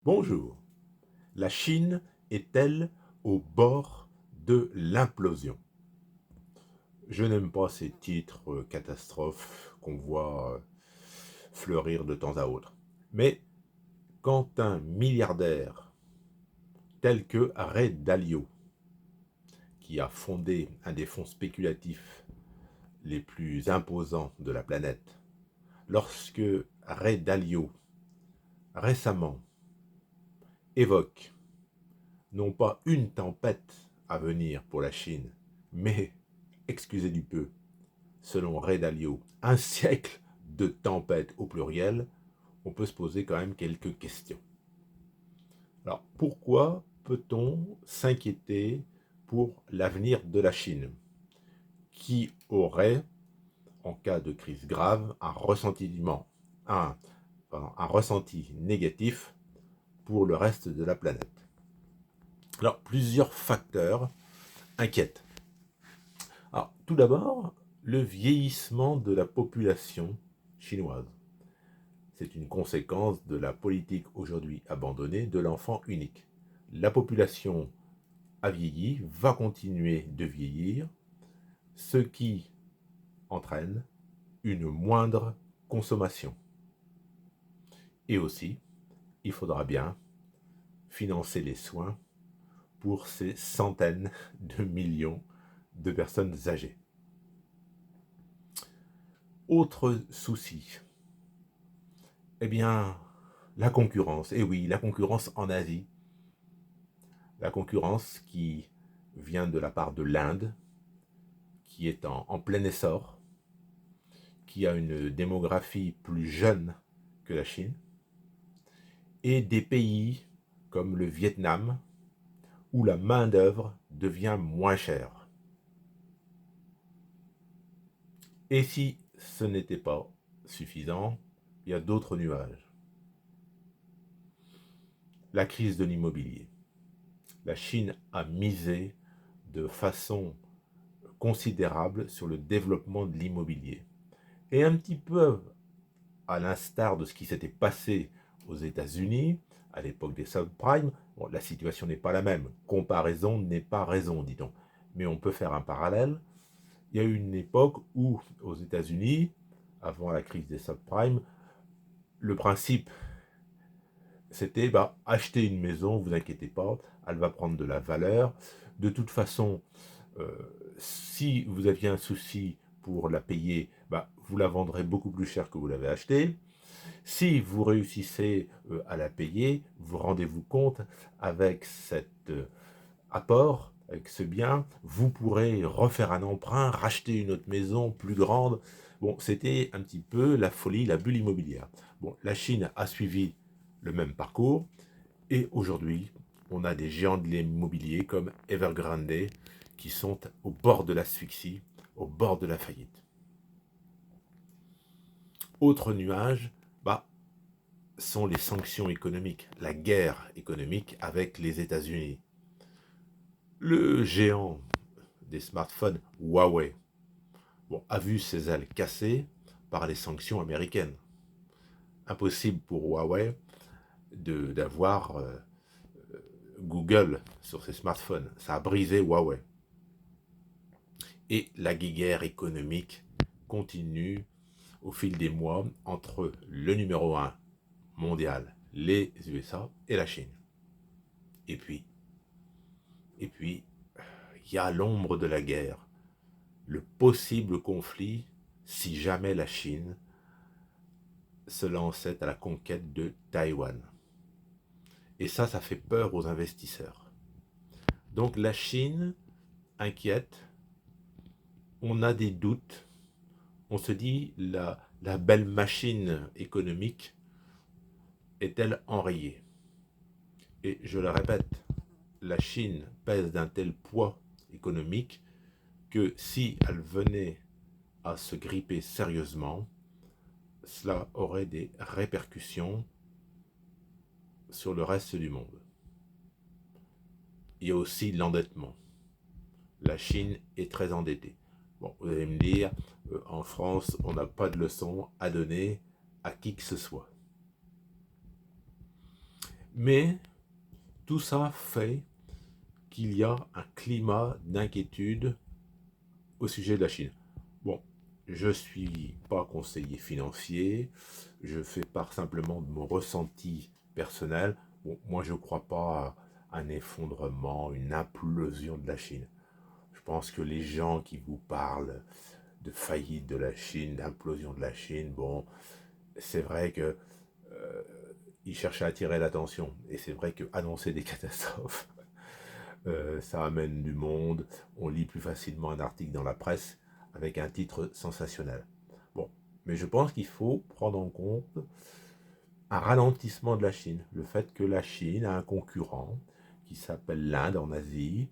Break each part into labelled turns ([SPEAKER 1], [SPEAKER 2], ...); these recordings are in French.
[SPEAKER 1] Bonjour. La Chine est-elle au bord de l'implosion? Je n'aime pas ces titres catastrophes qu'on voit fleurir de temps à autre. Mais quand un milliardaire tel que Ray Dalio, qui a fondé un des fonds spéculatifs les plus imposants de la planète, lorsque Ray Dalio récemment évoque non pas une tempête à venir pour la Chine, mais, excusez du peu, selon Ray Dalio, un siècle de tempêtes au pluriel, on peut se poser quand même quelques questions. Alors, pourquoi peut-on s'inquiéter pour l'avenir de la Chine, qui aurait, en cas de crise grave, un, un ressenti négatif pour le reste de la planète? Alors, plusieurs facteurs inquiètent. Alors, tout d'abord, le vieillissement de la population chinoise. C'est une conséquence de la politique aujourd'hui abandonnée de l'enfant unique. La population a vieilli, va continuer de vieillir, ce qui entraîne une moindre consommation. Et aussi, il faudra bien financer les soins pour ces centaines de millions de personnes âgées. Autre souci, eh bien, la concurrence. Et oui, la concurrence en Asie. La concurrence qui vient de la part de l'Inde, qui est en plein essor, qui a une démographie plus jeune que la Chine, et des pays comme le Vietnam, où la main-d'œuvre devient moins chère. Et si ce n'était pas suffisant, il y a d'autres nuages. La crise de l'immobilier. La Chine a misé de façon considérable sur le développement de l'immobilier. Et un petit peu à l'instar de ce qui s'était passé aux États-Unis à l'époque des subprimes, bon, la situation n'est pas la même. Comparaison n'est pas raison, dit-on. Mais on peut faire un parallèle. Il y a eu une époque où, aux États-Unis, avant la crise des subprimes, le principe, c'était acheter une maison, vous inquiétez pas, elle va prendre de la valeur. De toute façon, euh, si vous aviez un souci pour la payer, vous la vendrez beaucoup plus cher que vous l'avez achetée. Si vous réussissez à la payer, vous rendez-vous compte, avec cet apport, avec ce bien, vous pourrez refaire un emprunt, racheter une autre maison plus grande. Bon, c'était un petit peu la folie, la bulle immobilière. Bon, la Chine a suivi le même parcours, et aujourd'hui, on a des géants de l'immobilier comme Evergrande qui sont au bord de l'asphyxie, au bord de la faillite. Autre nuage, sont les sanctions économiques, la guerre économique avec les États-Unis. Le géant des smartphones, Huawei, a vu ses ailes cassées par les sanctions américaines. Impossible pour Huawei d'avoir Google sur ses smartphones. Ça a brisé Huawei. Et la guerre économique continue au fil des mois entre le numéro 1 mondial, les USA, et la Chine. Et puis, il y a l'ombre de la guerre, le possible conflit si jamais la Chine se lançait à la conquête de Taïwan. Et ça fait peur aux investisseurs. Donc la Chine inquiète, on a des doutes, on se dit la belle machine économique est-elle enrayée? Et je le répète, la Chine pèse d'un tel poids économique que si elle venait à se gripper sérieusement, cela aurait des répercussions sur le reste du monde. Il y a aussi l'endettement. La Chine est très endettée. Bon, vous allez me dire, en France, on n'a pas de leçon à donner à qui que ce soit. Mais tout ça fait qu'il y a un climat d'inquiétude au sujet de la Chine. Bon, je ne suis pas conseiller financier, je fais part simplement de mon ressenti personnel. Bon, moi, je ne crois pas à un effondrement, une implosion de la Chine. Je pense que les gens qui vous parlent de faillite de la Chine, d'implosion de la Chine, bon, c'est vrai que ils cherchent à attirer l'attention. Et c'est vrai que annoncer des catastrophes, ça amène du monde. On lit plus facilement un article dans la presse avec un titre sensationnel. Bon, mais je pense qu'il faut prendre en compte un ralentissement de la Chine. Le fait que la Chine a un concurrent qui s'appelle l'Inde en Asie,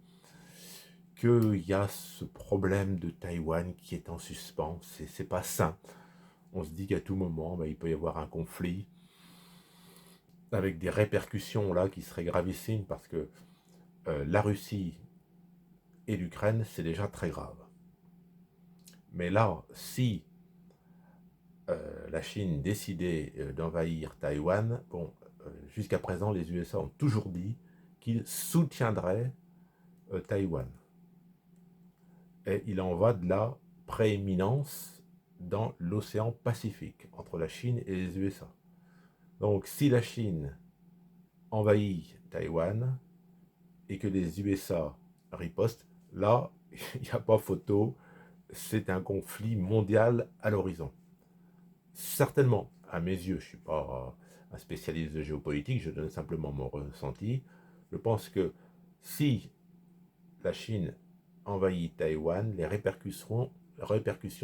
[SPEAKER 1] qu'il y a ce problème de Taïwan qui est en suspens. C'est pas sain. On se dit qu'à tout moment, il peut y avoir un conflit avec des répercussions là qui seraient gravissimes parce que la Russie et l'Ukraine, c'est déjà très grave. Mais là, si la Chine décidait d'envahir Taïwan, bon, jusqu'à présent, les USA ont toujours dit qu'ils soutiendraient Taïwan. Et il en va de la prééminence dans l'océan Pacifique entre la Chine et les USA. Donc, si la Chine envahit Taïwan et que les USA ripostent, là, il n'y a pas photo, c'est un conflit mondial à l'horizon. Certainement, à mes yeux, je ne suis pas un spécialiste de géopolitique, je donne simplement mon ressenti. Je pense que si la Chine envahit Taïwan, les répercussions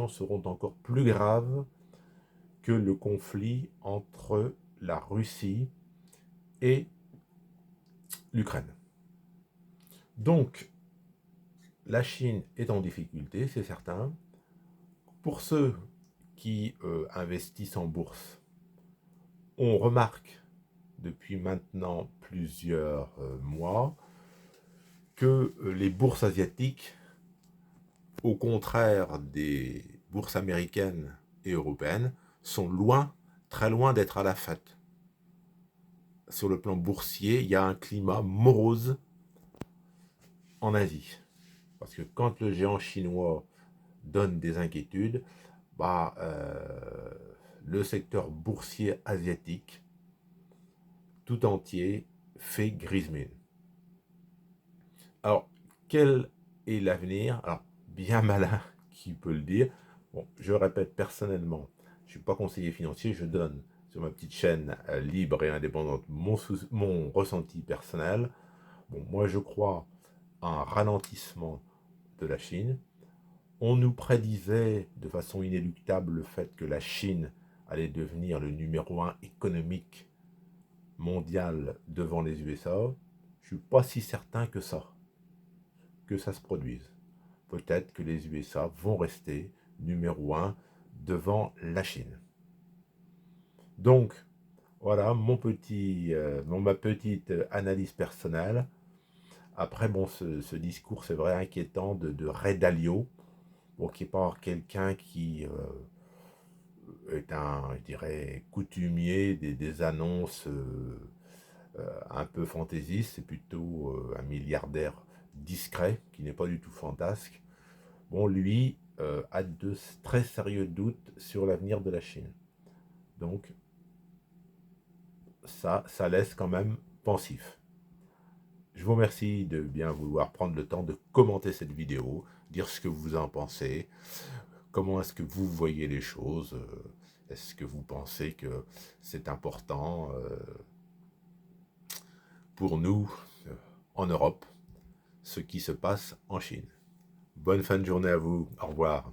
[SPEAKER 1] seront encore plus graves que le conflit entre la Russie et l'Ukraine. Donc, la Chine est en difficulté, c'est certain. Pour ceux qui investissent en bourse, on remarque depuis maintenant plusieurs mois que les bourses asiatiques, au contraire des bourses américaines et européennes, sont loin, très loin d'être à la fête. Sur le plan boursier, il y a un climat morose en Asie. Parce que quand le géant chinois donne des inquiétudes, le secteur boursier asiatique tout entier fait grise mine. Alors, quel est l'avenir? Alors, bien malin qui peut le dire. Bon, je répète personnellement, je ne suis pas conseiller financier, je donne sur ma petite chaîne libre et indépendante mon ressenti personnel. Bon, moi je crois à un ralentissement de la Chine. On nous prédisait de façon inéluctable le fait que la Chine allait devenir le numéro 1 économique mondial devant les USA. Je ne suis pas si certain que ça se produise. Peut-être que les USA vont rester numéro 1 devant la Chine. Donc, voilà ma petite analyse personnelle. Après, bon, ce discours, c'est vrai, inquiétant de Ray Dalio, bon, qui n'est pas quelqu'un qui est un, je dirais, coutumier des annonces un peu fantaisistes. C'est plutôt un milliardaire discret, qui n'est pas du tout fantasque. Bon, lui a de très sérieux doutes sur l'avenir de la Chine. Donc, ça laisse quand même pensif. Je vous remercie de bien vouloir prendre le temps de commenter cette vidéo, dire ce que vous en pensez, comment est-ce que vous voyez les choses, est-ce que vous pensez que c'est important pour nous, en Europe, ce qui se passe en Chine. Bonne fin de journée à vous, au revoir.